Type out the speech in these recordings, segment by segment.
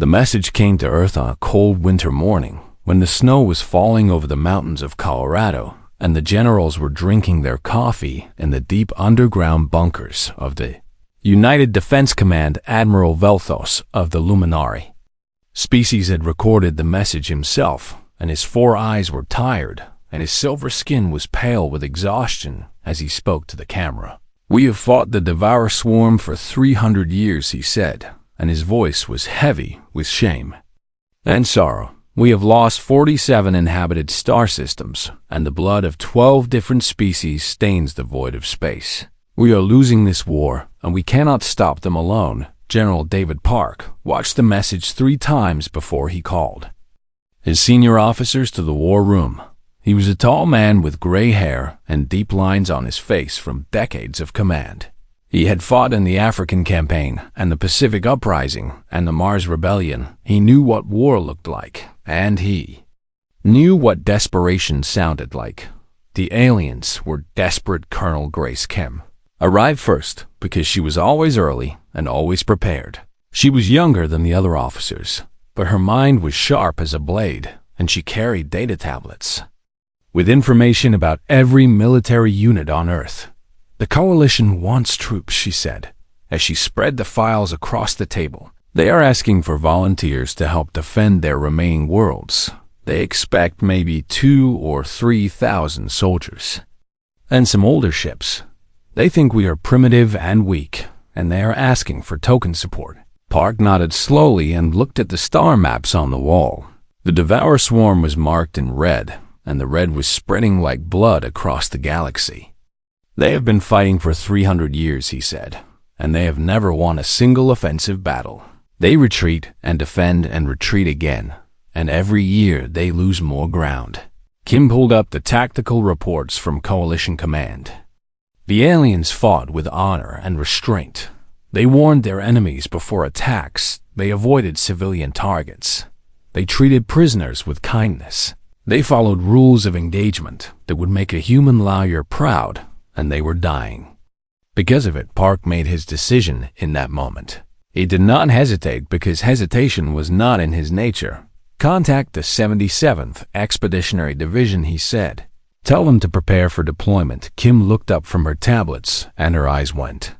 The message came to Earth on a cold winter morning when the snow was falling over the mountains of Colorado and the generals were drinking their coffee in the deep underground bunkers of the United Defense Command. Admiral Velthos of the Luminari species had recorded the message himself, and his 4 eyes were tired, and his silver skin was pale with exhaustion as he spoke to the camera. "We have fought the Devourer Swarm for 300 years, he said, and his voice was heavy with shame and sorrow. "We have lost 47 inhabited star systems, and the blood of 12 different species stains the void of space. We are losing this war, and we cannot stop them alone." General David Park watched the message 3 times before he called his senior officers to the war room. He was a tall man with gray hair and deep lines on his face from decades of command. He had fought in the African Campaign and the Pacific Uprising and the Mars Rebellion. He knew what war looked like, and he knew what desperation sounded like. The aliens were desperate. Colonel Grace Kim arrived first because she was always early and always prepared. She was younger than the other officers, but her mind was sharp as a blade, and she carried data tablets with information about every military unit on Earth. "The Coalition wants troops," she said, as she spread the files across the table. "They are asking for volunteers to help defend their remaining worlds. They expect maybe 2,000 or 3,000 soldiers and some older ships. They think we are primitive and weak, and they are asking for token support." Park nodded slowly and looked at the star maps on the wall. The Devourer Swarm was marked in red, and the red was spreading like blood across the galaxy. "They have been fighting for 300 years, he said, and they have never won a single offensive battle. They retreat and defend and retreat again, and every year they lose more ground." Kim pulled up the tactical reports from Coalition Command. The aliens fought with honor and restraint. They warned their enemies before attacks. They avoided civilian targets. They treated prisoners with kindness. They followed rules of engagement that would make a human lawyer proud, and they were dying. Because of it, Park made his decision in that moment. He did not hesitate because hesitation was not in his nature. "Contact the 77th Expeditionary Division," he said. "Tell them to prepare for deployment." Kim looked up from her tablets, and her eyes went.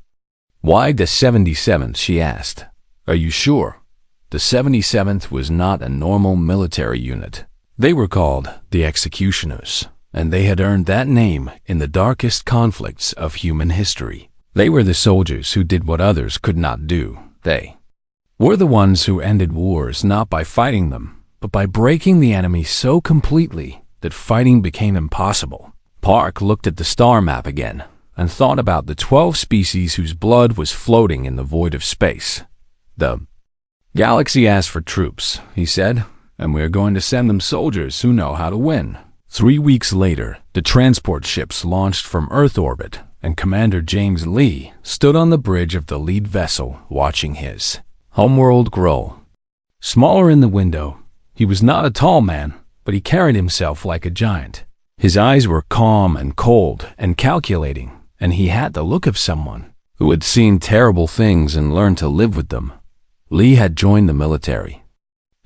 "Why the 77th?" she asked. "Are you sure?" The 77th was not a normal military unit. They were called the Executioners, and they had earned that name in the darkest conflicts of human history. They were the soldiers who did what others could not do. They were the ones who ended wars not by fighting them, but by breaking the enemy so completely that fighting became impossible. Park looked at the star map again and thought about the 12 species whose blood was floating in the void of space. "The galaxy asked for troops," he said, "and we are going to send them soldiers who know how to win." 3 weeks later, the transport ships launched from Earth orbit, and Commander James Lee stood on the bridge of the lead vessel watching his homeworld grow. Smaller in the window, he was not a tall man, but he carried himself like a giant. His eyes were calm and cold and calculating, and he had the look of someone who had seen terrible things and learned to live with them. Lee had joined the military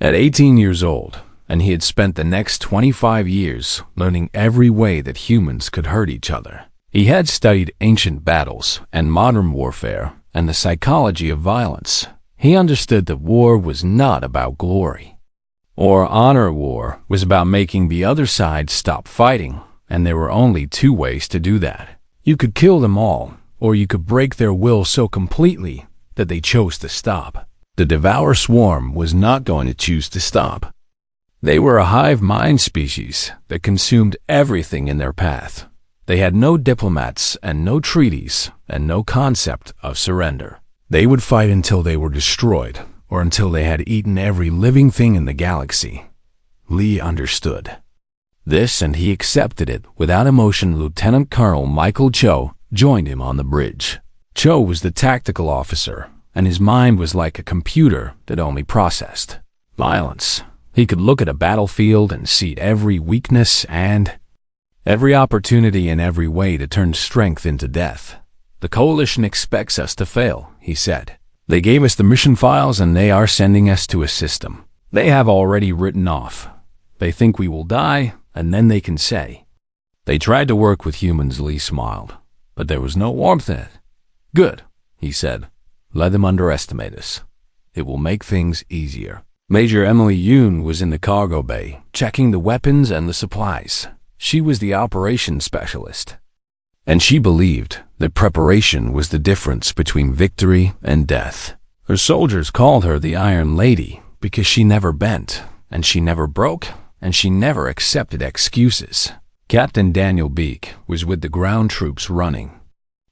at 18 years old, and he had spent the next 25 years learning every way that humans could hurt each other. He had studied ancient battles and modern warfare and the psychology of violence. He understood that war was not about glory or honor. War was about making the other side stop fighting, and there were only 2 ways to do that. You could kill them all, or you could break their will so completely that they chose to stop. The Devourer Swarm was not going to choose to stop. They were a hive mind species that consumed everything in their path. They had no diplomats and no treaties and no concept of surrender. They would fight until they were destroyed or until they had eaten every living thing in the galaxy. Lee understood this, and he accepted it without emotion. Lieutenant Colonel Michael Cho joined him on the bridge. Cho was the tactical officer, and his mind was like a computer that only processed violence. He could look at a battlefield and see every weakness and every opportunity in every way to turn strength into death. "The Coalition expects us to fail," he said. They gave us the mission files and they are sending us to a system they have already written off. They think we will die, and then they can say. They tried to work with humans, Lee smiled, but there was no warmth in it. Good, he said. Let them underestimate us. It will make things easier. Major Emily Yoon was in the cargo bay, checking the weapons and the supplies. She was the operations specialist. And she believed that preparation was the difference between victory and death. Her soldiers called her the Iron Lady because she never bent, and she never broke, and she never accepted excuses. Captain Daniel Beek was with the ground troops running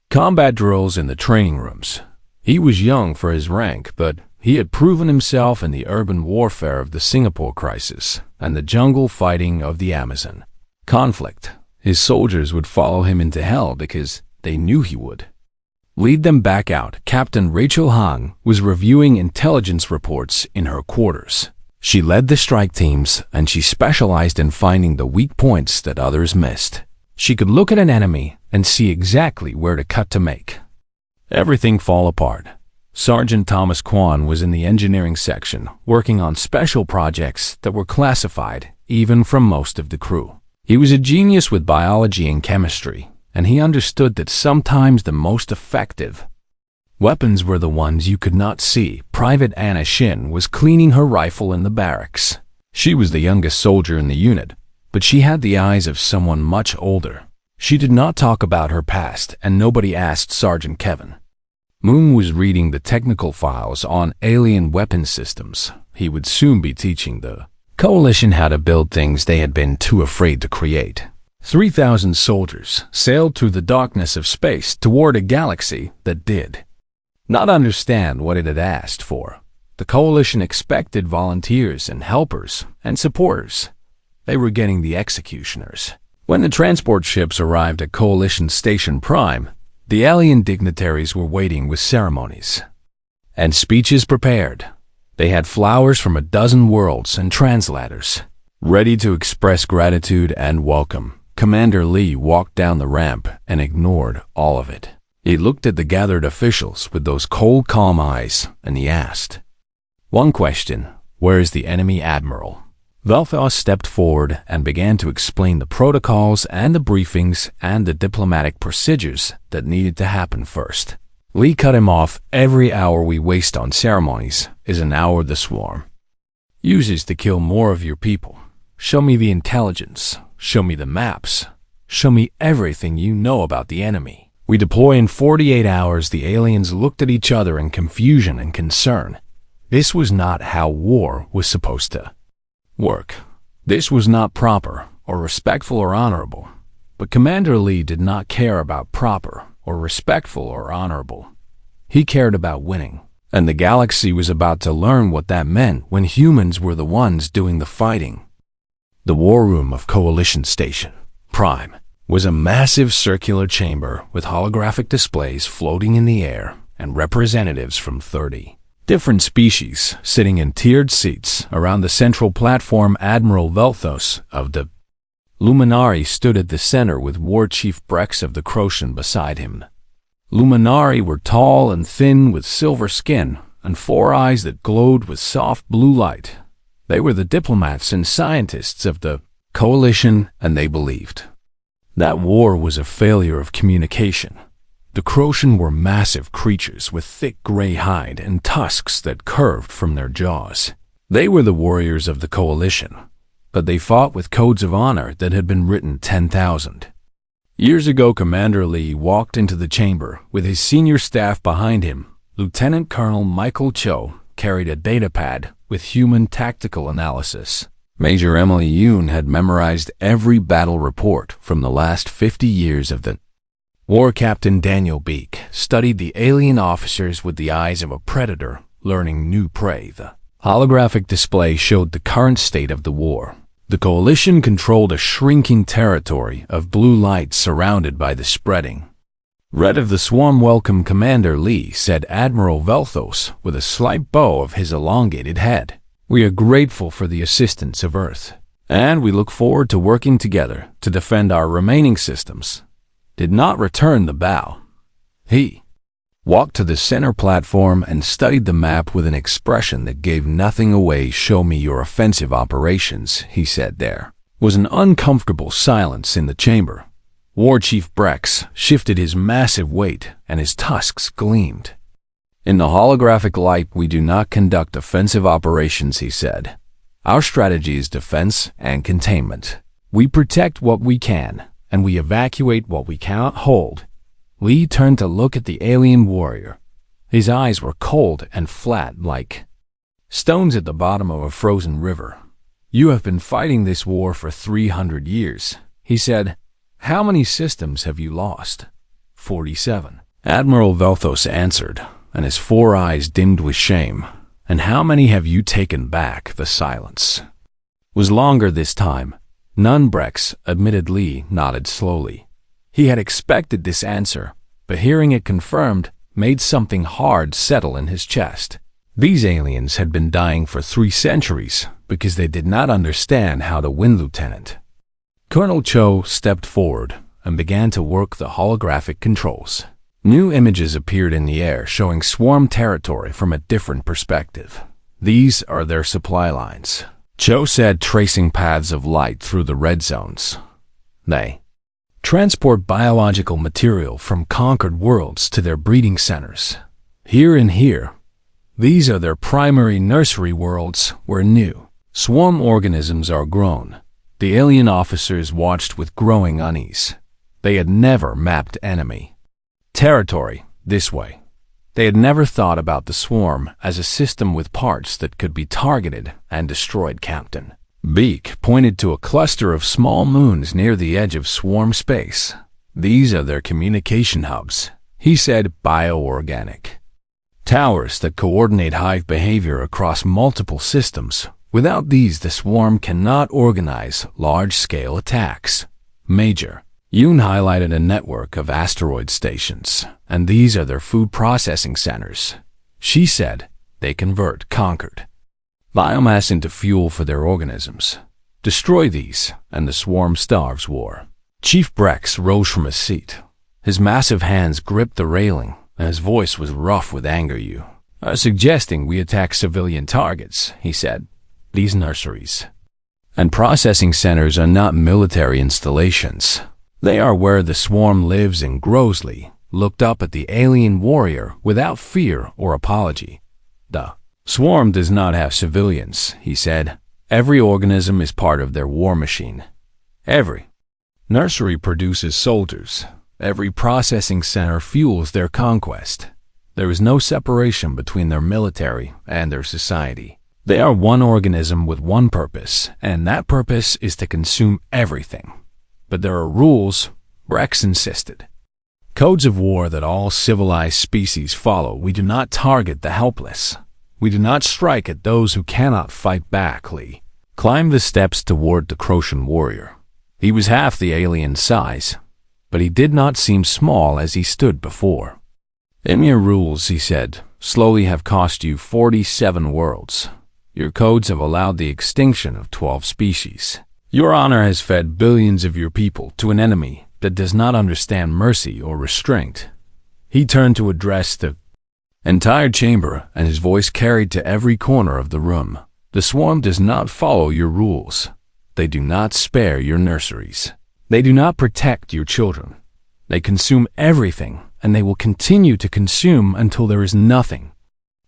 combat drills in the training rooms. He was young for his rank, but he had proven himself in the urban warfare of the Singapore crisis and the jungle fighting of the Amazon conflict. His soldiers would follow him into hell because they knew he would. Lead them back out. Captain Rachel Hong was reviewing intelligence reports in her quarters. She led the strike teams, and she specialized in finding the weak points that others missed. She could look at an enemy and see exactly where to cut to make everything fall apart. Sergeant Thomas Kwan was in the engineering section, working on special projects that were classified even from most of the crew. He was a genius with biology and chemistry, and he understood that sometimes the most effective weapons were the ones you could not see. Private Anna Shin was cleaning her rifle in the barracks. She was the youngest soldier in the unit, but she had the eyes of someone much older. She did not talk about her past, and nobody asked Sergeant Kevin. Moon was reading the technical files on alien weapon systems. He would soon be teaching the Coalition how to build things they had been too afraid to create. 3,000 soldiers sailed through the darkness of space toward a galaxy that did not understand what it had asked for. The Coalition expected volunteers and helpers and supporters. They were getting the executioners. When the transport ships arrived at Coalition Station Prime, the alien dignitaries were waiting with ceremonies and speeches prepared. They had flowers from a dozen worlds and translators, ready to express gratitude and welcome. Commander Lee walked down the ramp and ignored all of it. He looked at the gathered officials with those cold, calm eyes, and he asked one question: where is the enemy admiral? Velthos stepped forward and began to explain the protocols and the briefings and the diplomatic procedures that needed to happen first. Lee cut him off. Every hour we waste on ceremonies is an hour the swarm uses to kill more of your people. Show me the intelligence. Show me the maps. Show me everything you know about the enemy. We deploy in 48 hours. The aliens looked at each other in confusion and concern. This was not how war was supposed to work. This was not proper or respectful or honorable. But Commander Lee did not care about proper or respectful or honorable. He cared about winning. And the galaxy was about to learn what that meant when humans were the ones doing the fighting. The war room of Coalition Station Prime was a massive circular chamber with holographic displays floating in the air and representatives from 30 different species sitting in tiered seats around the central platform. Admiral Velthos of the Luminari stood at the center with War Chief Brex of the Crocian beside him. Luminari were tall and thin with silver skin and 4 eyes that glowed with soft blue light. They were the diplomats and scientists of the Coalition, and they believed that war was a failure of communication. The Crocian were massive creatures with thick gray hide and tusks that curved from their jaws. They were the warriors of the Coalition, but they fought with codes of honor that had been written 10,000 years ago. Commander Lee walked into the chamber with his senior staff behind him. Lieutenant Colonel Michael Cho carried a datapad with human tactical analysis. Major Emily Yoon had memorized every battle report from the last 50 years of the war. Captain Daniel Beek studied the alien officers with the eyes of a predator learning new prey. The holographic display showed the current state of the war. The Coalition controlled a shrinking territory of blue light surrounded by the spreading red of the swarm. Welcome, Commander Lee, said Admiral Velthos with a slight bow of his elongated head. We are grateful for the assistance of Earth, and we look forward to working together to defend our remaining systems. Did not return the bow. He walked to the center platform and studied the map with an expression that gave nothing away. "Show me your offensive operations," he said. There was an uncomfortable silence in the chamber. War Chief Brex shifted his massive weight, and his tusks gleamed. "In the holographic light, we do not conduct offensive operations," he said. "Our strategy is defense and containment. We protect what we can, and we evacuate what we cannot hold." Lee turned to look at the alien warrior. His eyes were cold and flat, like stones at the bottom of a frozen river. "You have been fighting this war for 300 years, he said. "How many systems have you lost?" 47. Admiral Velthos answered, and his 4 eyes dimmed with shame. "And how many have you taken back?" The silence was longer this time. "None," Brex admitted. Lee nodded slowly. He had expected this answer, but hearing it confirmed made something hard settle in his chest. These aliens had been dying for 3 centuries because they did not understand how to win, Lieutenant. Colonel Cho stepped forward and began to work the holographic controls. New images appeared in the air showing swarm territory from a different perspective. "These are their supply lines," Cho said, tracing paths of light through the red zones. "They transport biological material from conquered worlds to their breeding centers. Here and here. These are their primary nursery worlds where new swarm organisms are grown." The alien officers watched with growing unease. They had never mapped enemy territory this way. They had never thought about the swarm as a system with parts that could be targeted and destroyed. Captain Beak pointed to a cluster of small moons near the edge of swarm space. "These are their communication hubs," he said. "Bioorganic towers that coordinate hive behavior across multiple systems. Without these, the swarm cannot organize large-scale attacks." Major Yoon highlighted a network of asteroid stations, "and these are their food processing centers," she said. "They convert conquered biomass into fuel for their organisms. Destroy these, and the swarm starves." War Chief Brex rose from his seat. His massive hands gripped the railing, and his voice was rough with anger. "You are suggesting we attack civilian targets," he said. "These nurseries and processing centers are not military installations. They are where the swarm lives and grows." Lee looked up at the alien warrior without fear or apology. "The swarm does not have civilians," he said. "Every organism is part of their war machine. Every nursery produces soldiers. Every processing center fuels their conquest. There is no separation between their military and their society. They are one organism with one purpose, and that purpose is to consume everything. But there are rules," Brex insisted. "Codes of war that all civilized species follow. We do not target the helpless. We do not strike at those who cannot fight back." Lee climbed the steps toward the Croatian warrior. He was half the alien size, but he did not seem small as he stood before. "Emir rules," he said, "slowly have cost you 47 worlds. Your codes have allowed the extinction of 12 species. Your honor has fed billions of your people to an enemy that does not understand mercy or restraint." He turned to address the entire chamber, and his voice carried to every corner of the room. "The swarm does not follow your rules. They do not spare your nurseries. They do not protect your children. They consume everything, and they will continue to consume until there is nothing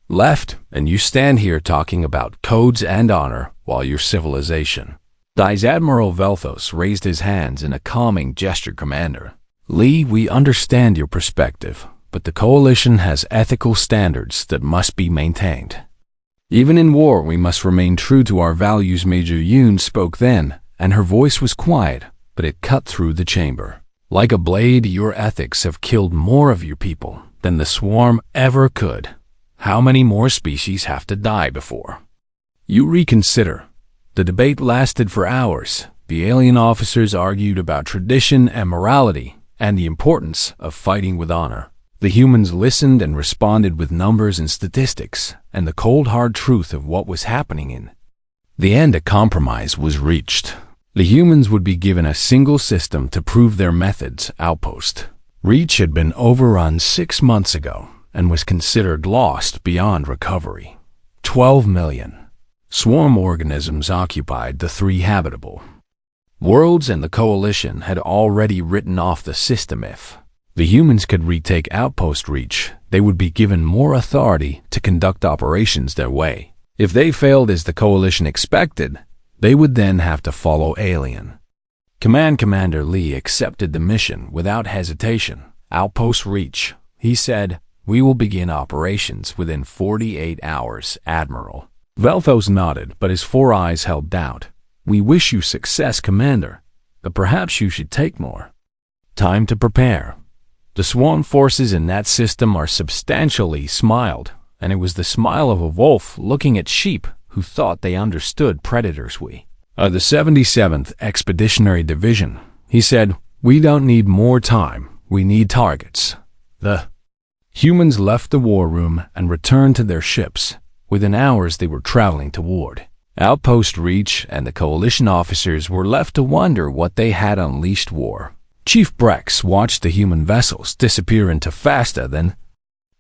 left, and you stand here talking about codes and honor while your civilization dies." Admiral Velthos raised his hands in a calming gesture. "Commander Lee, we understand your perspective, but the coalition has ethical standards that must be maintained. Even in war, we must remain true to our values." Major Yoon spoke then, and her voice was quiet, but it cut through the chamber. "Like a blade, your ethics have killed more of your people than the swarm ever could. How many more species have to die before you reconsider?" The debate lasted for hours. The alien officers argued about tradition and morality and the importance of fighting with honor. The humans listened and responded with numbers and statistics and the cold hard truth of what was happening. In the end, a compromise was reached. The humans would be given a single system to prove their methods outpost. Reach had been overrun 6 months ago, and was considered lost beyond recovery. 12 million swarm organisms occupied the 3 habitable worlds, and the Coalition had already written off the system. If the humans could retake Outpost Reach, they would be given more authority to conduct operations their way. If they failed as the Coalition expected, they would then have to follow Alien. Commander Lee accepted the mission without hesitation. Outpost Reach, he said, "We will begin operations within 48 hours, Admiral." Velthos nodded, but his 4 eyes held doubt. "We wish you success, Commander, but perhaps you should take more time to prepare. The swarm forces in that system are substantially smiled, and it was the smile of a wolf looking at sheep who thought they understood predators. "We are the 77th Expeditionary Division," he said. "We don't need more time. We need targets." The humans left the war room and returned to their ships. Within hours, they were traveling toward Outpost Reach, and the Coalition officers were left to wonder what they had unleashed war. Chief Brex watched the human vessels disappear into faster than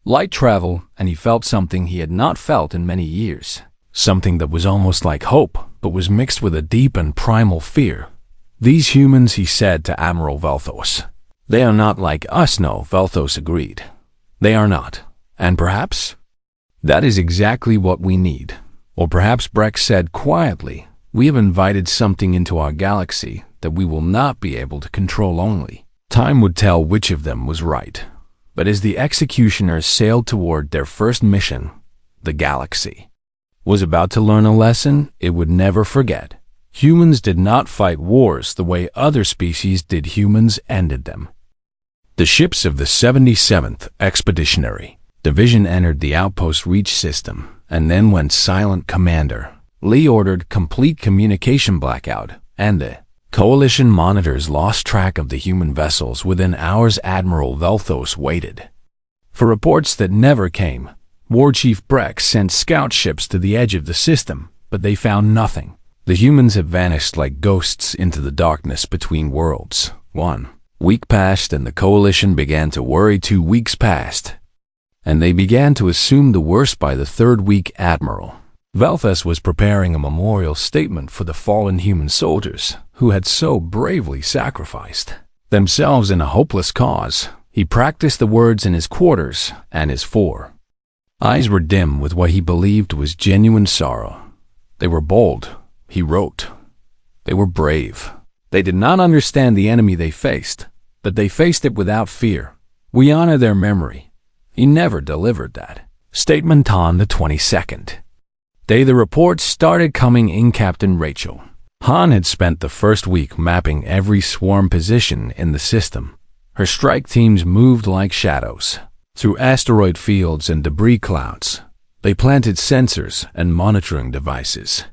light travel, and he felt something he had not felt in many years. Something that was almost like hope, but was mixed with a deep and primal fear. "These humans," he said to Admiral Velthos. "They are not like us." "No," Velthos agreed. "They are not. And perhaps that is exactly what we need." Or perhaps, Brex said quietly, "we have invited something into our galaxy that we will not be able to control. Only time would tell which of them was right." But as the executioners sailed toward their first mission, the galaxy was about to learn a lesson it would never forget. Humans did not fight wars the way other species did. Humans ended them. The ships of the 77th Expeditionary Division entered the Outpost Reach system and then went silent. Commander Lee ordered complete communication blackout, and the Coalition monitors lost track of the human vessels. Within hours, Admiral Velthos waited for reports that never came. War Chief Brex sent scout ships to the edge of the system, but they found nothing. The humans had vanished like ghosts into the darkness between worlds. 1 week passed, and the Coalition began to worry. 2 weeks passed, and they began to assume the worst. By the 3rd week, Admiral Velthos was preparing a memorial statement for the fallen human soldiers who had so bravely sacrificed themselves in a hopeless cause. He practiced the words in his quarters, and his 4 eyes were dim with what he believed was genuine sorrow. They were bold, he wrote. They were brave. They did not understand the enemy they faced, but they faced it without fear. We honor their memory. He never delivered that statement on the 22nd day. The reports started coming in. Captain Rachel Han had spent the first week mapping every swarm position in the system. Her strike teams moved like shadows through asteroid fields and debris clouds. They planted sensors and monitoring devices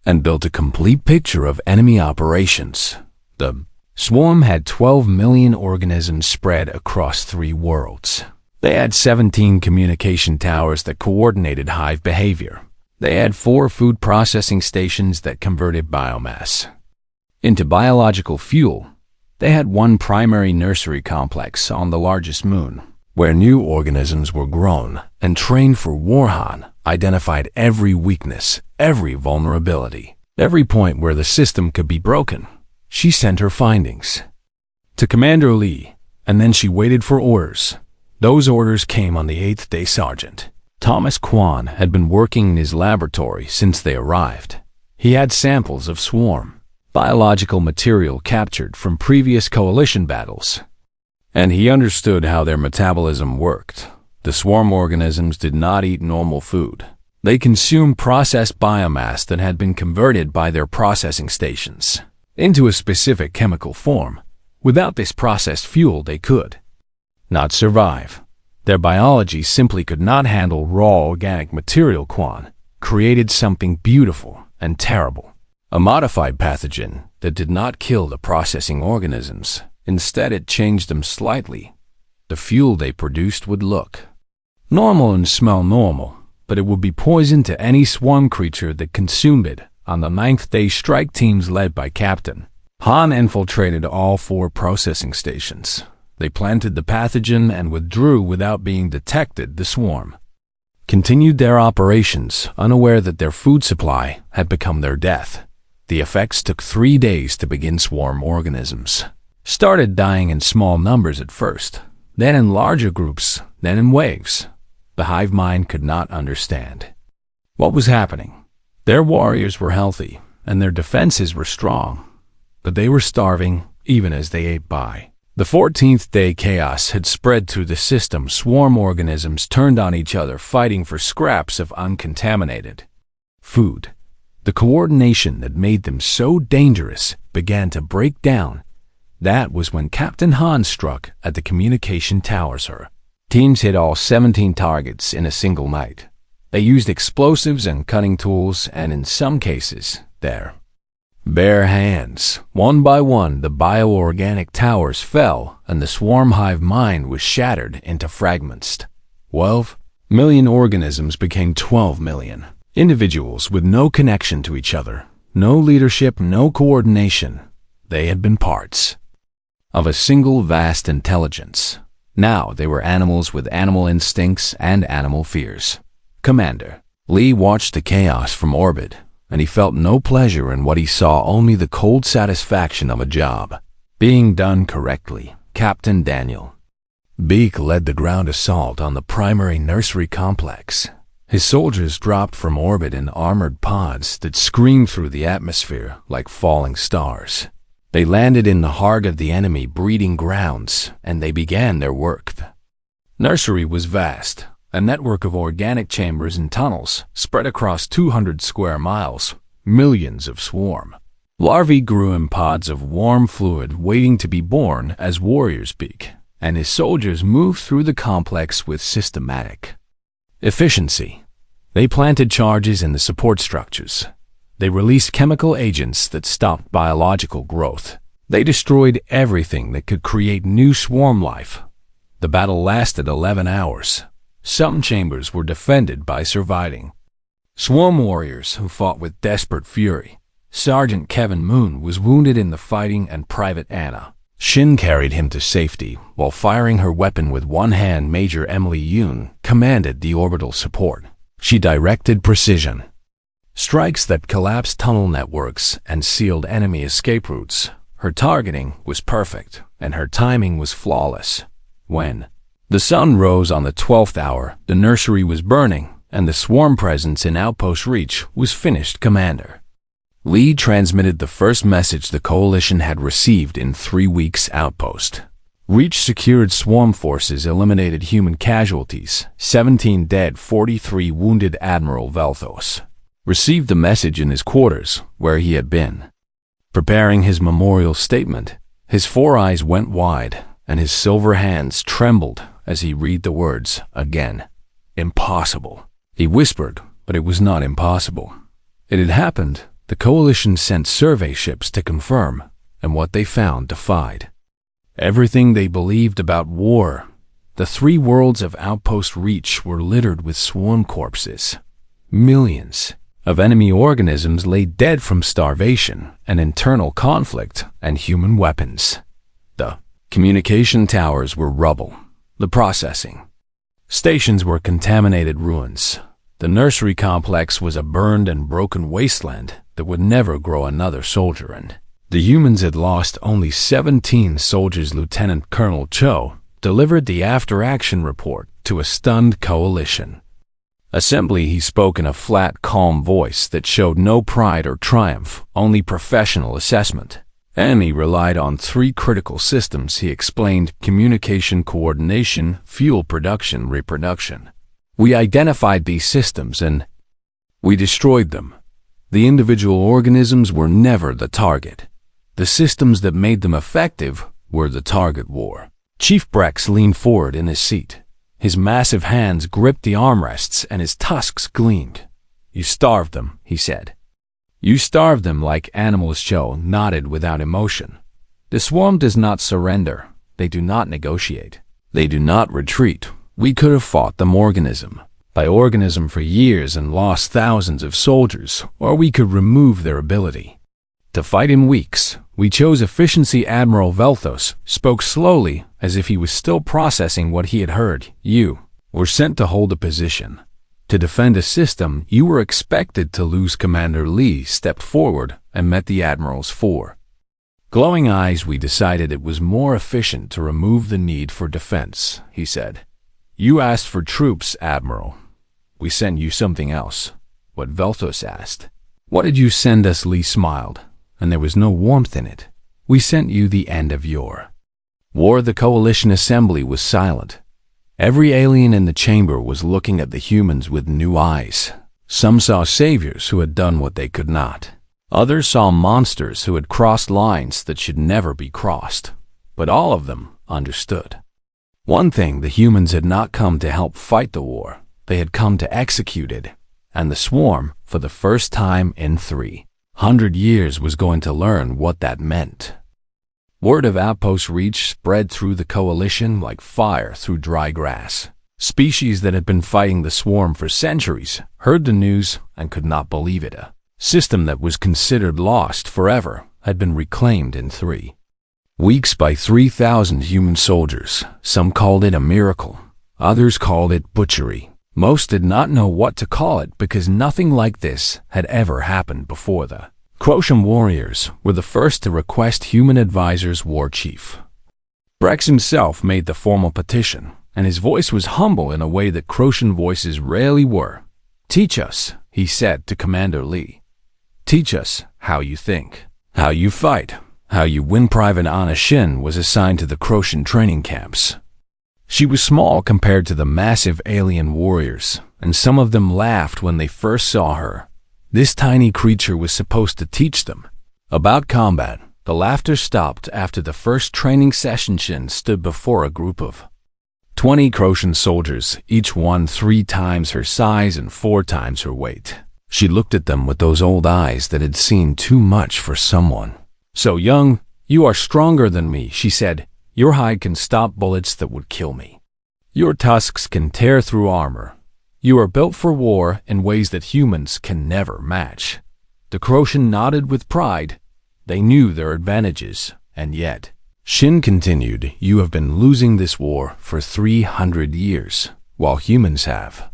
and built a complete picture of enemy operations. The swarm had 12 million organisms spread across 3 worlds. They had 17 communication towers that coordinated hive behavior. They had 4 food processing stations that converted biomass into biological fuel. They had 1 primary nursery complex on the largest moon, where new organisms were grown and trained for war. Han identified every weakness, every vulnerability, every point where the system could be broken. She sent her findings to Commander Lee, and then she waited for orders. Those orders came on the 8th day. Sergeant Thomas Kwan had been working in his laboratory since they arrived. He had samples of swarm biological material captured from previous Coalition battles, and he understood how their metabolism worked. The swarm organisms did not eat normal food. They consumed processed biomass that had been converted by their processing stations into a specific chemical form. Without this processed fuel, they could not survive. Their biology simply could not handle raw organic material. Kwan created something beautiful and terrible, a modified pathogen that did not kill the processing organisms. Instead, it changed them slightly. The fuel they produced would look normal and smell normal, but it would be poison to any swarm creature that consumed it. On the 9th day, strike teams led by Captain Han infiltrated all 4 processing stations. They planted the pathogen and withdrew without being detected. The swarm continued their operations, unaware that their food supply had become their death. The effects took 3 days to begin. Swarm organisms started dying in small numbers at first, then in larger groups, then in waves. The hive mind could not understand what was happening. Their warriors were healthy, and their defenses were strong, but they were starving even as they ate by. The 14th day, chaos had spread through the system. Swarm organisms turned on each other, fighting for scraps of uncontaminated food. The coordination that made them so dangerous began to break down. That was when Captain Hans struck at the communication towers. Her teams hit all 17 targets in a single night. They used explosives and cutting tools, and in some cases, their bare hands. One by one, the bioorganic towers fell, and the swarm hive mind was shattered into fragments. 12 million organisms became 12 million. Individuals with no connection to each other, no leadership, no coordination. They had been parts of a single vast intelligence. Now they were animals with animal instincts and animal fears. Commander Lee watched the chaos from orbit, and he felt no pleasure in what he saw, only the cold satisfaction of a job being done correctly. Captain Daniel Beek led the ground assault on the primary nursery complex. His soldiers dropped from orbit in armored pods that screamed through the atmosphere like falling stars. They landed in the heart of the enemy breeding grounds, and they began their work. The nursery was vast, a network of organic chambers and tunnels spread across 200 square miles. Millions of swarm larvae grew in pods of warm fluid waiting to be born as warriors Beek and his soldiers moved through the complex with systematic efficiency. They planted charges in the support structures. They released chemical agents that stopped biological growth. They destroyed everything that could create new swarm life. The battle lasted 11 hours. Some chambers were defended by surviving swarm warriors who fought with desperate fury. Sergeant Kevin Moon was wounded in the fighting, and Private Anna Shin carried him to safety. While firing her weapon with one hand, Major Emily Yoon commanded the orbital support. She directed precision strikes that collapsed tunnel networks and sealed enemy escape routes. Her targeting was perfect, and her timing was flawless. When the sun rose on the 12th hour, the nursery was burning, and the swarm presence in Outpost Reach was finished. Commander Lee transmitted the first message the coalition had received in 3 weeks. Outpost Reach secured. Swarm forces eliminated human casualties, 17 dead, 43 wounded. Admiral Velthos received the message in his quarters, where he had been preparing his memorial statement. His 4 eyes went wide, and his silver hands trembled as he read the words again. Impossible. He whispered, but it was not impossible. It had happened. The coalition sent survey ships to confirm, and what they found defied everything they believed about war. The 3 worlds of Outpost Reach were littered with swarm corpses. Millions of enemy organisms lay dead from starvation and internal conflict and human weapons. The communication towers were rubble. The processing stations were contaminated ruins. The nursery complex was a burned and broken wasteland that would never grow another soldier, and the humans had lost only 17 soldiers. Lieutenant Colonel Cho delivered the after-action report to a stunned coalition assembly. He spoke in a flat, calm voice that showed no pride or triumph, only professional assessment. Enemy relied on 3 critical systems, he explained: communication, coordination, fuel production, reproduction. We identified these systems and we destroyed them. The individual organisms were never the target. The systems that made them effective were the target. War. Chief Brex leaned forward in his seat. His massive hands gripped the armrests and his tusks gleamed. You starved them, he said. You starved them like animals. Cho nodded without emotion. The swarm does not surrender. They do not negotiate. They do not retreat. We could have fought them organism by organism for years and lost thousands of soldiers, or we could remove their ability to fight in weeks. We chose efficiency. Admiral Velthos spoke slowly as if he was still processing what he had heard. You were sent to hold a position. To defend a system, you were expected to lose. Commander Lee stepped forward and met the Admiral's four glowing eyes. We decided it was more efficient to remove the need for defense, he said. You asked for troops, Admiral. We sent you something else. What Veltos asked. What did you send us? Lee smiled, and there was no warmth in it. We sent you the end of your war. The Coalition Assembly was silent. Every alien in the chamber was looking at the humans with new eyes. Some saw saviors who had done what they could not. Others saw monsters who had crossed lines that should never be crossed. But all of them understood one thing: the humans had not come to help fight the war. They had come to execute it. And the swarm, for the first time in 300 years, was going to learn what that meant. Word of outpost reach spread through the coalition like fire through dry grass. Species that had been fighting the swarm for centuries heard the news and could not believe it. A system that was considered lost forever had been reclaimed in 3 weeks by 3,000 human soldiers. Some called it a miracle. Others called it butchery. Most did not know what to call it because nothing like this had ever happened before. The Crosian warriors were the first to request human advisors. War Chief Brex himself made the formal petition, and his voice was humble in a way that Crosian voices rarely were. Teach us, he said to Commander Lee. Teach us how you think, how you fight, how you win. Private Anna Shin was assigned to the Crosian training camps. She was small compared to the massive alien warriors, and some of them laughed when they first saw her. This tiny creature was supposed to teach them about combat. The laughter stopped after the first training session. Shin stood before a group of 20 Crosian soldiers, each one 3 times her size and 4 times her weight. She looked at them with those old eyes that had seen too much for someone so young. You are stronger than me, she said. Your hide can stop bullets that would kill me. Your tusks can tear through armor. You are built for war in ways that humans can never match. The Crosian nodded with pride. They knew their advantages, and yet, Shin continued, you have been losing this war for 300 years, while humans have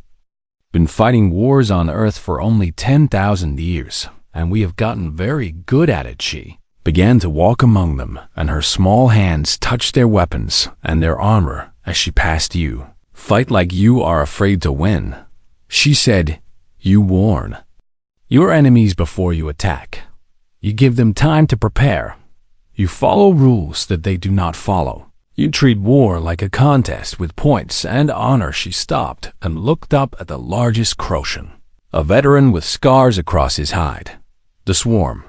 been fighting wars on Earth for only 10,000 years, and we have gotten very good at it. She began to walk among them, and her small hands touched their weapons and their armor as she passed. You fight like you are afraid to win, she said. You warn your enemies before you attack. You give them time to prepare. You follow rules that they do not follow. You treat war like a contest with points and honor. She stopped and looked up at the largest Crosian, a veteran with scars across his hide. The swarm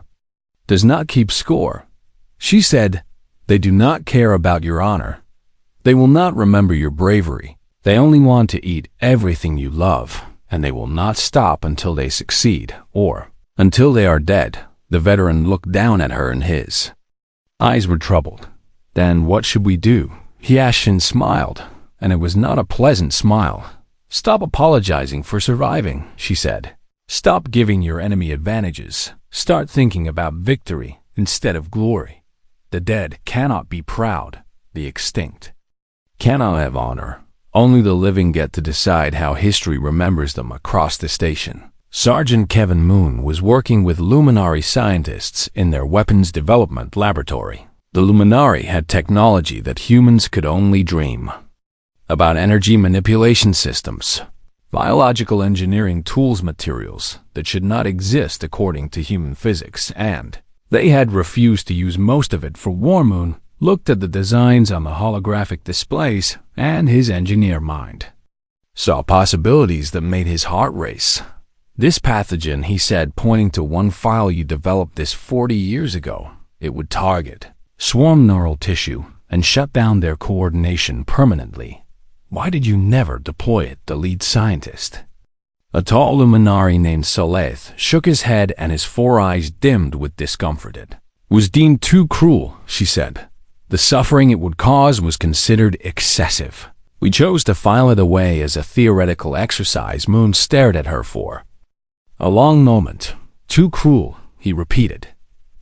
does not keep score, she said. They do not care about your honor. They will not remember your bravery. They only want to eat everything you love, and they will not stop until they succeed, or until they are dead. The veteran looked down at her, and his eyes were troubled. Then what should we do? He asked. Shin smiled, and it was not a pleasant smile. Stop apologizing for surviving, she said. Stop giving your enemy advantages. Start thinking about victory instead of glory. The dead cannot be proud. The extinct cannot have honor. Only the living get to decide how history remembers them. Across the station, Sergeant Kevin Moon was working with Luminari scientists in their weapons development laboratory. The Luminari had technology that humans could only dream about: energy manipulation systems, biological engineering tools, materials that should not exist according to human physics, and they had refused to use most of it. For War Moon looked at the designs on the holographic displays, and his engineer mind saw possibilities that made his heart race. This pathogen, he said, pointing to one file, you developed this 40 years ago. It would target swarm neural tissue and shut down their coordination permanently. Why did you never deploy it? The lead scientist, a tall Luminari named Saleth, shook his head, and his 4 eyes dimmed with discomfort. It was deemed too cruel, she said. The suffering it would cause was considered excessive. We chose to file it away as a theoretical exercise. Moon stared at her for a long moment. Too cruel, he repeated.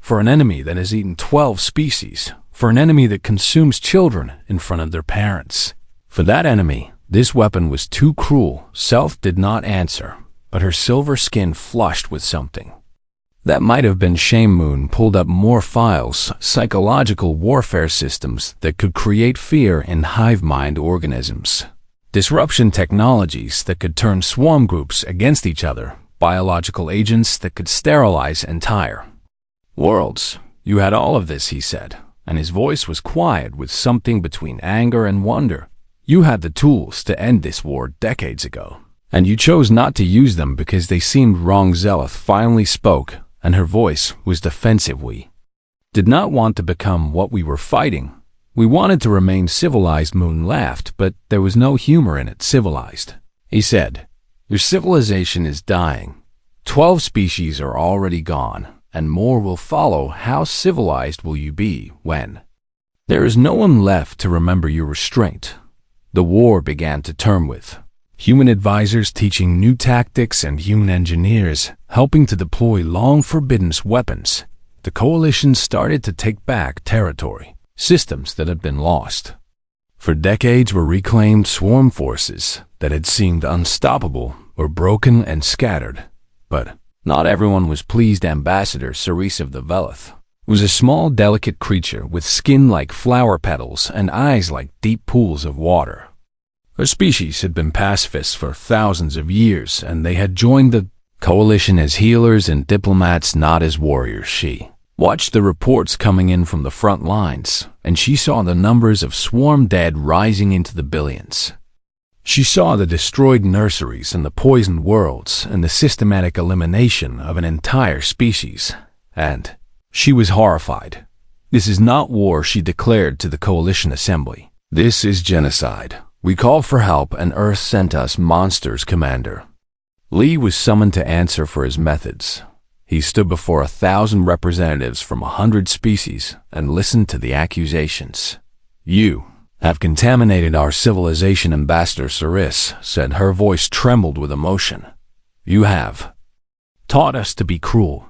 For an enemy that has eaten 12 species, for an enemy that consumes children in front of their parents. For that enemy, this weapon was too cruel. Self did not answer, but her silver skin flushed with something. That might have been Shame Moon pulled up more files, psychological warfare systems that could create fear in hive mind organisms. Disruption technologies that could turn swarm groups against each other. Biological agents that could sterilize entire worlds. You had all of this, he said, and his voice was quiet with something between anger and wonder. You had the tools to end this war decades ago, and you chose not to use them because they seemed wrong. Zeleth finally spoke, and her voice was defensive. We did not want to become what we were fighting. We wanted to remain civilized. Moon laughed, but there was no humor in it. Civilized, he said. Your civilization is dying. 12 species are already gone, and more will follow. How civilized will you be when there is no one left to remember your restraint? The war began to turn with human advisors teaching new tactics and human engineers helping to deploy long-forbidden weapons. The coalition started to take back territory. Systems that had been lost for decades were reclaimed. Swarm forces that had seemed unstoppable were broken and scattered. But not everyone was pleased. Ambassador Cerise of the Velith was a small, delicate creature with skin like flower petals and eyes like deep pools of water. Her species had been pacifists for thousands of years, and they had joined the coalition as healers and diplomats, not as warriors. She watched the reports coming in from the front lines, and she saw the numbers of swarm dead rising into the billions. She saw the destroyed nurseries and the poisoned worlds and the systematic elimination of an entire species, and she was horrified. This is not war, she declared to the coalition assembly. This is genocide. We call for help, and Earth sent us monsters, Commander. Lee was summoned to answer for his methods. He stood before 1,000 representatives from 100 species and listened to the accusations. You have contaminated our civilization, Ambassador Cerise said. Her voice trembled with emotion. You have taught us to be cruel.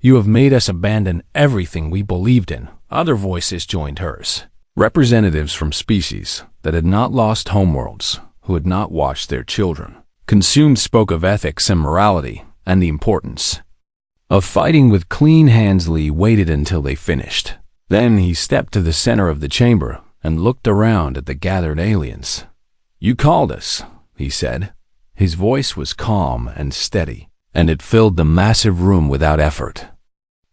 You have made us abandon everything we believed in. Other voices joined hers. Representatives from species that had not lost homeworlds, who had not watched their children consumed, spoke of ethics and morality and the importance of fighting with clean hands. Lee waited until they finished. Then he stepped to the center of the chamber and looked around at the gathered aliens. You called us, he said. His voice was calm and steady, and it filled the massive room without effort.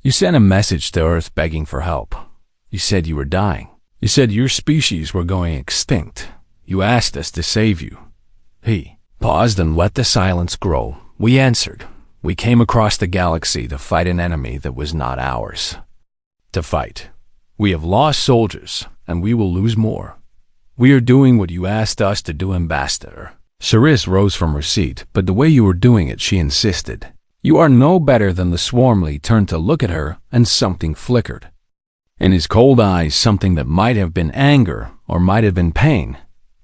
You sent a message to Earth begging for help. You said you were dying. You said your species were going extinct. You asked us to save you. He paused and let the silence grow. We answered. We came across the galaxy to fight an enemy that was not ours to fight. We have lost soldiers, and we will lose more. We are doing what you asked us to do, Ambassador. Cerise rose from her seat, but the way you were doing it, she insisted. You are no better than the swarm. Lee turned to look at her, and something flickered. In his cold eyes, something that might have been anger or might have been pain.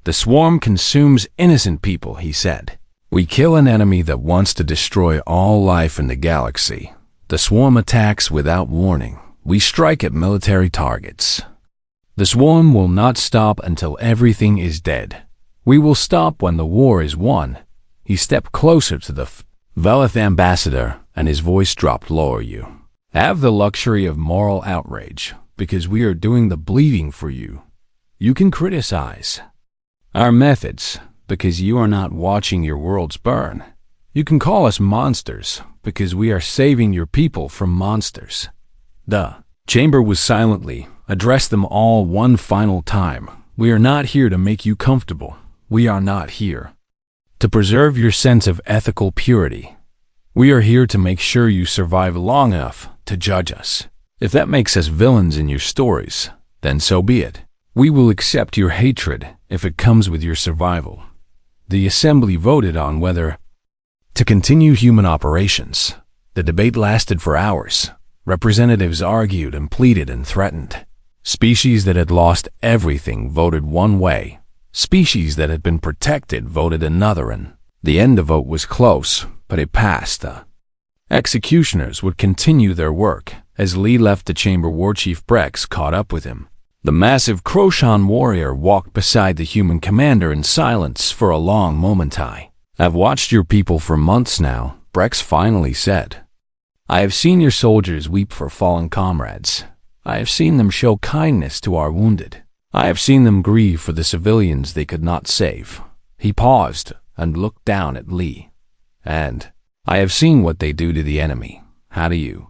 The swarm consumes innocent people, he said. We kill an enemy that wants to destroy all life in the galaxy. The swarm attacks without warning. We strike at military targets. The swarm will not stop until everything is dead. We will stop when the war is won. He stepped closer to the Velith ambassador, and his voice dropped lower. You have the luxury of moral outrage, because we are doing the bleeding for you. You can criticize our methods, because you are not watching your worlds burn. You can call us monsters, because we are saving your people from monsters. The chamber was silently addressed them all one final time. We are not here to make you comfortable. We are not here to preserve your sense of ethical purity. We are here to make sure you survive long enough to judge us. If that makes us villains in your stories, then so be it. We will accept your hatred if it comes with your survival. The assembly voted on whether to continue human operations. The debate lasted for hours. Representatives argued and pleaded and threatened. Species that had lost everything voted one way. Species that had been protected voted another, and the end of vote was close, but it passed. The executioners would continue their work. As Lee left the chamber, War Chief Brex caught up with him. The massive Croshan warrior walked beside the human commander in silence for a long moment. "I've watched your people for months now," Brex finally said. "I have seen your soldiers weep for fallen comrades. I have seen them show kindness to our wounded. I have seen them grieve for the civilians they could not save." He paused and looked down at Lee. "And I have seen what they do to the enemy. How do you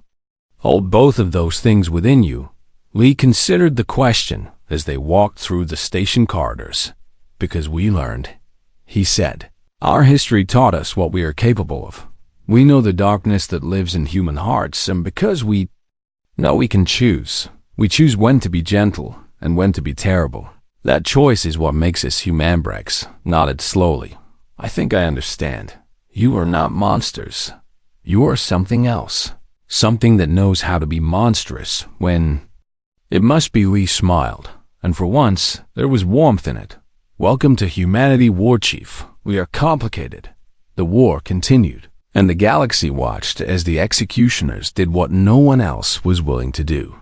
hold both of those things within you?" Lee considered the question as they walked through the station corridors. "Because we learned," he said. "Our history taught us what we are capable of. We know the darkness that lives in human hearts, and because we know we can choose, we choose when to be gentle and when to be terrible. That choice is what makes us human." Brex nodded slowly. "I think I understand. You are not monsters. You are something else. Something that knows how to be monstrous when it must be." Lee smiled, and for once there was warmth in it. "Welcome to humanity, War Chief. We are complicated." The war continued, and the galaxy watched as the executioners did what no one else was willing to do.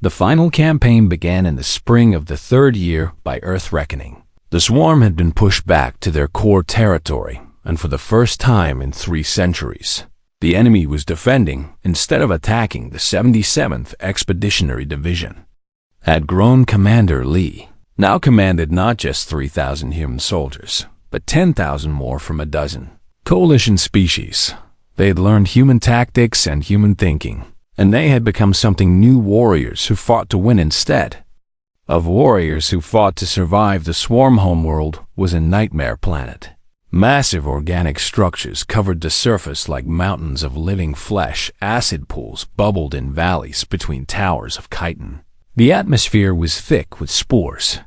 The final campaign began in the spring of the third year by Earth reckoning. The swarm had been pushed back to their core territory, and for the first time in 3 centuries, the enemy was defending instead of attacking. The 77th Expeditionary Division had grown. Commander Lee now commanded not just 3,000 human soldiers, but 10,000 more from a dozen coalition species. They had learned human tactics and human thinking, and they had become something new: warriors who fought to win instead of warriors who fought to survive. The swarm homeworld was a nightmare planet. Massive organic structures covered the surface like mountains of living flesh. Acid pools bubbled in valleys between towers of chitin. The atmosphere was thick with spores,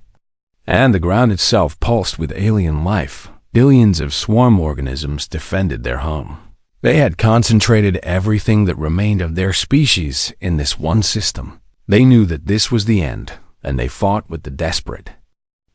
and the ground itself pulsed with alien life. Billions of swarm organisms defended their home. They had concentrated everything that remained of their species in this one system. They knew that this was the end, and they fought with the desperate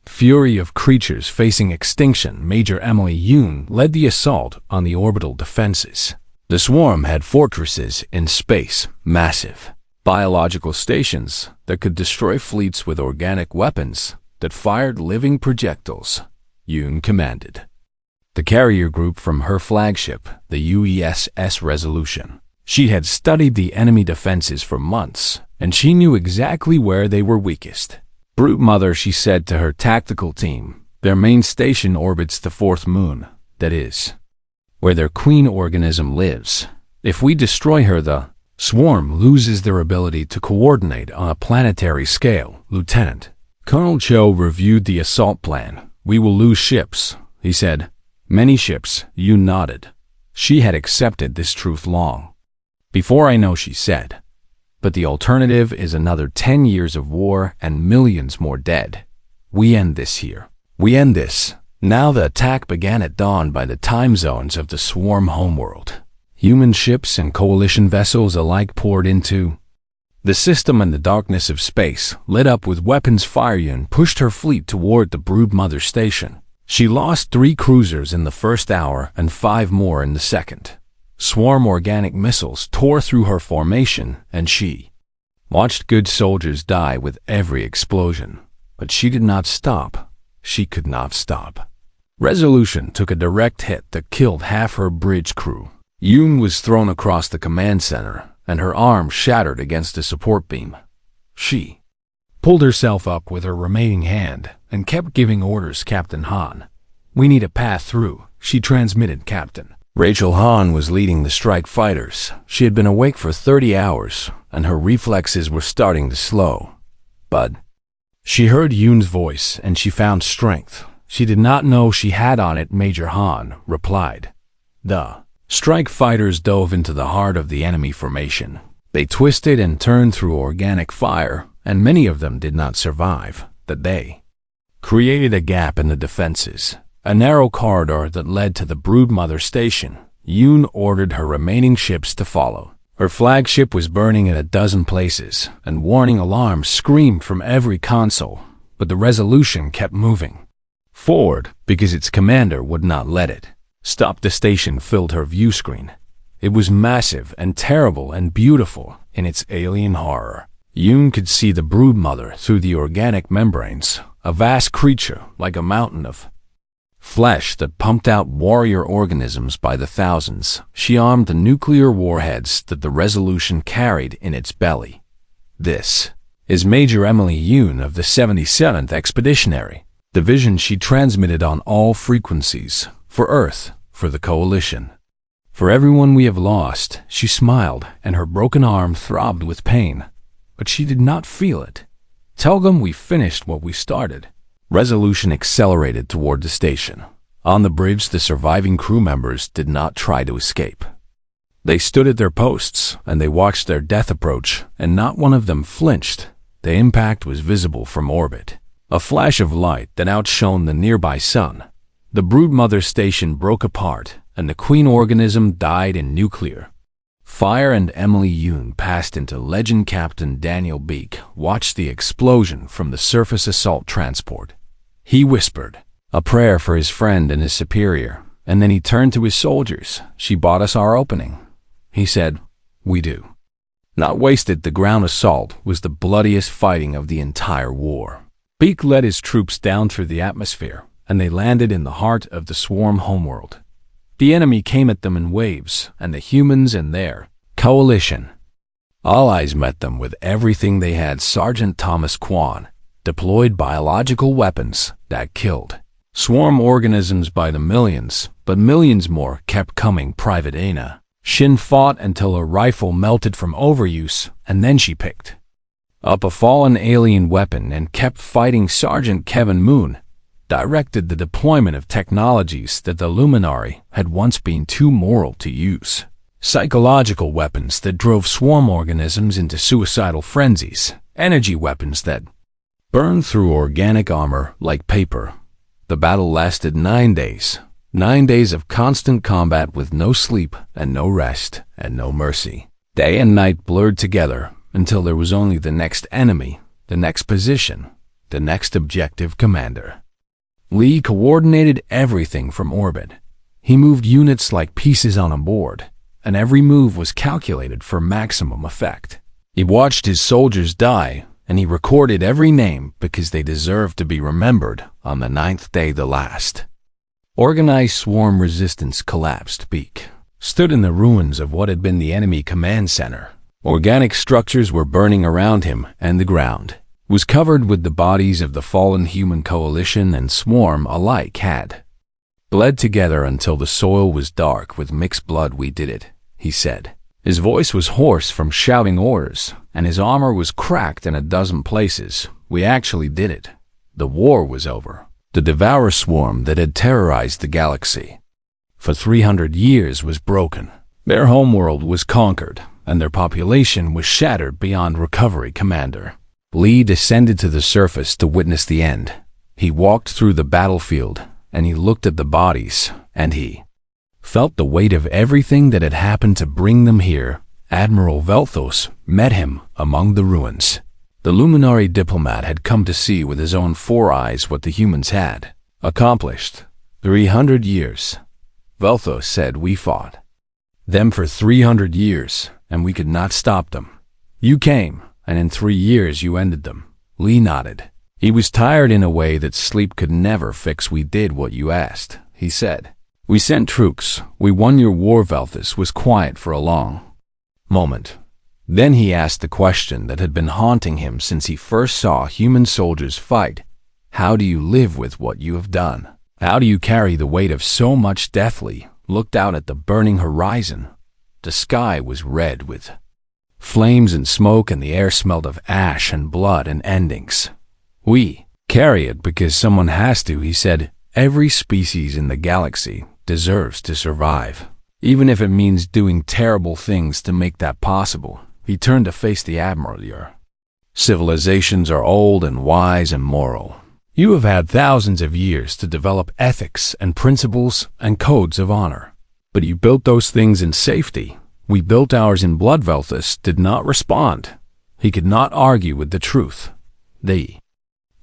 fury of creatures facing extinction. Major Emily Yoon led the assault on the orbital defenses. The swarm had fortresses in space, massive biological stations that could destroy fleets with organic weapons that fired living projectiles. Yoon commanded the carrier group from her flagship, the UESS Resolution. She had studied the enemy defenses for months, and she knew exactly where they were weakest. "Brute Mother," she said to her tactical team, "their main station orbits the 4th moon, that is, where their queen organism lives. If we destroy her, the swarm loses their ability to coordinate on a planetary scale." Lieutenant Colonel Cho reviewed the assault plan. "We will lose ships," he said. "Many ships." Yoon nodded. She had accepted this truth long before. "I know," she said. "But the alternative is another 10 years of war and millions more dead. We end this here. We end this." Now the attack began at dawn by the time zones of the swarm homeworld. Human ships and coalition vessels alike poured into the system, and the darkness of space lit up with weapons. Yoon pushed her fleet toward the Brood Mother station. She lost 3 cruisers in the first hour and 5 more in the second. Swarm organic missiles tore through her formation, and she watched good soldiers die with every explosion. But she did not stop. She could not stop. Resolution took a direct hit that killed half her bridge crew. Yoon was thrown across the command center, and her arm shattered against a support beam. She pulled herself up with her remaining hand and kept giving orders. "Captain Han, we need a path through," she transmitted. Captain Rachel Han was leading the strike fighters. She had been awake for 30 hours, and her reflexes were starting to slow. But she heard Yoon's voice, and she found strength. She did not know she had on it. Major Han replied. The strike fighters dove into the heart of the enemy formation. They twisted and turned through organic fire, and many of them did not survive. That they created a gap in the defenses, a narrow corridor that led to the Brood Mother station. Yoon ordered her remaining ships to follow. Her flagship was burning in a dozen places, and warning alarms screamed from every console, but the Resolution kept moving forward because its commander would not let it. Stop. The station filled her view screen. It was massive and terrible and beautiful in its alien horror. Yoon could see the broodmother through the organic membranes, a vast creature like a mountain of flesh that pumped out warrior organisms by the thousands. She armed the nuclear warheads that the Resolution carried in its belly. This is Major Emily Yoon of the 77th Expeditionary Division. She transmitted on all frequencies, for Earth, for the Coalition. For everyone we have lost, she smiled, and her broken arm throbbed with pain. But she did not feel it. Tell them we finished what we started. Resolution accelerated toward the station. On the bridge, the surviving crew members did not try to escape. They stood at their posts, and they watched their death approach, and not one of them flinched. The impact was visible from orbit, a flash of light that outshone the nearby sun. The broodmother station broke apart, and the queen organism died in nuclear fire, and Emily Yoon passed into Legend. Captain Daniel Beek watched the explosion from the surface assault transport. He whispered a prayer for his friend and his superior, and then he turned to his soldiers. She bought us our opening. He said, we do. Not wasted. The ground assault was the bloodiest fighting of the entire war. Beek led his troops down through the atmosphere, and they landed in the heart of the swarm homeworld. The enemy came at them in waves, and the humans and their coalition allies met them with everything they had. Sergeant Thomas Kwan deployed biological weapons that killed swarm organisms by the millions, but millions more kept coming. Private Ana Shin fought until her rifle melted from overuse, and then she picked up a fallen alien weapon and kept fighting. Sergeant Kevin Moon directed the deployment of technologies that the Luminari had once been too moral to use. Psychological weapons that drove swarm organisms into suicidal frenzies. Energy weapons that burned through organic armor like paper. The battle lasted 9 days. 9 days of constant combat with no sleep and no rest and no mercy. Day and night blurred together until there was only the next enemy, the next position, the next objective commander. Lee coordinated everything from orbit. He moved units like pieces on a board, and every move was calculated for maximum effect. He watched his soldiers die, and he recorded every name because they deserved to be remembered on the 9th day, the last. Organized swarm resistance collapsed. Beek stood in the ruins of what had been the enemy command center. Organic structures were burning around him, and the ground was covered with the bodies of the fallen human coalition and swarm alike had bled together until the soil was dark with mixed blood. We did it, he said. His voice was hoarse from shouting orders, and his armor was cracked in a dozen places. We actually did it. The war was over. The devourer swarm that had terrorized the galaxy for 300 years was broken. Their homeworld was conquered, and their population was shattered beyond recovery. Commander Lee descended to the surface to witness the end. He walked through the battlefield, and he looked at the bodies, and he felt the weight of everything that had happened to bring them here. Admiral Velthos met him among the ruins. The Luminary diplomat had come to see with his own 4 eyes what the humans had accomplished. 300 years. Velthos said, we fought them for 300 years, and we could not stop them. You came, and in 3 years you ended them. Lee nodded. He was tired in a way that sleep could never fix. We did what you asked, he said. We sent troops. We won your war. Velthos was quiet for a long moment. Then he asked the question that had been haunting him since he first saw human soldiers fight. How do you live with what you have done? How do you carry the weight of so much? Deathly looked out at the burning horizon. The sky was red with flames and smoke, and the air smelled of ash and blood and endings. We carry it because someone has to, he said. Every species in the galaxy deserves to survive, even if it means doing terrible things to make that possible. He turned to face the Admiral. Your civilizations are old and wise and moral. You have had thousands of years to develop ethics and principles and codes of honor. But you built those things in safety. We built ours in blood. Velthos did not respond. He could not argue with the truth. The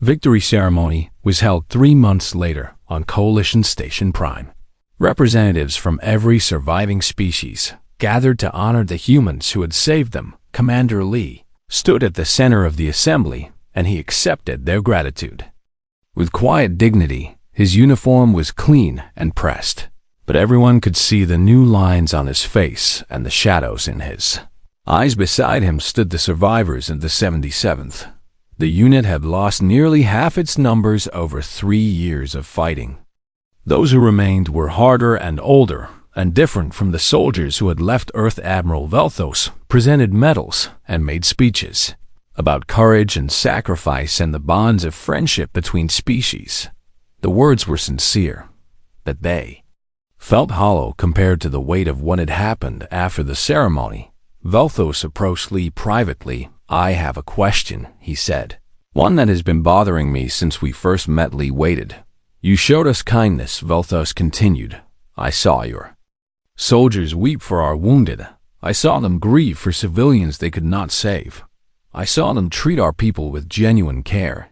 victory ceremony was held 3 months later on Coalition Station Prime. Representatives from every surviving species gathered to honor the humans who had saved them. Commander Lee stood at the center of the assembly, and he accepted their gratitude. With quiet dignity, his uniform was clean and pressed, but everyone could see the new lines on his face and the shadows in his eyes. Beside him stood the survivors of the 77th. The unit had lost nearly half its numbers over 3 years of fighting. Those who remained were harder and older, and different from the soldiers who had left Earth. Admiral Velthos presented medals and made speeches about courage and sacrifice and the bonds of friendship between species. The words were sincere, but they felt hollow compared to the weight of what had happened. After the ceremony, Velthos approached Lee privately. "I have a question," he said. "One that has been bothering me since we first met." Lee waited. "You showed us kindness," Velthos continued. "I saw your soldiers weep for our wounded. I saw them grieve for civilians they could not save. I saw them treat our people with genuine care."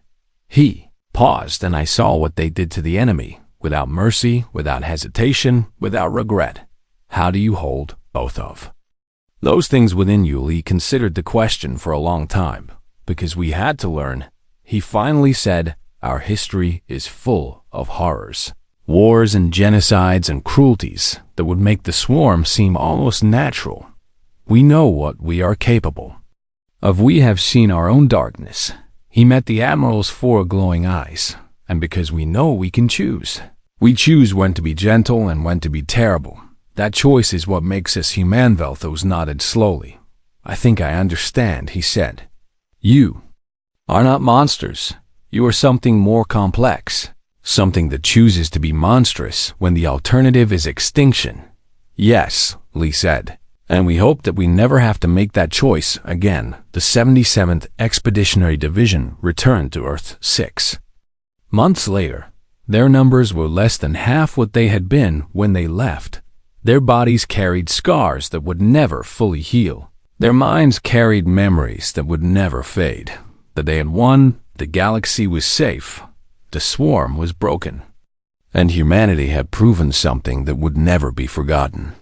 He paused, and I saw what they did to the enemy, without mercy, without hesitation, without regret. How do you hold both of those things within you? Lee considered the question for a long time. "Because we had to learn," he finally said. "Our history is full of horrors, wars and genocides and cruelties that would make the swarm seem almost natural. We know what we are capable of. We have seen our own darkness." He met the Admiral's 4 glowing eyes. "And because we know we can choose. We choose when to be gentle and when to be terrible. That choice is what makes us human." Velthos nodded slowly. "I think I understand," he said. "You are not monsters. You are something more complex. Something that chooses to be monstrous when the alternative is extinction." "Yes," Lee said. "And we hope that we never have to make that choice again." The 77th Expeditionary Division returned to Earth 6 months later. Their numbers were less than half what they had been when they left. Their bodies carried scars that would never fully heal. Their minds carried memories that would never fade. That they had won, the galaxy was safe, the swarm was broken, and humanity had proven something that would never be forgotten.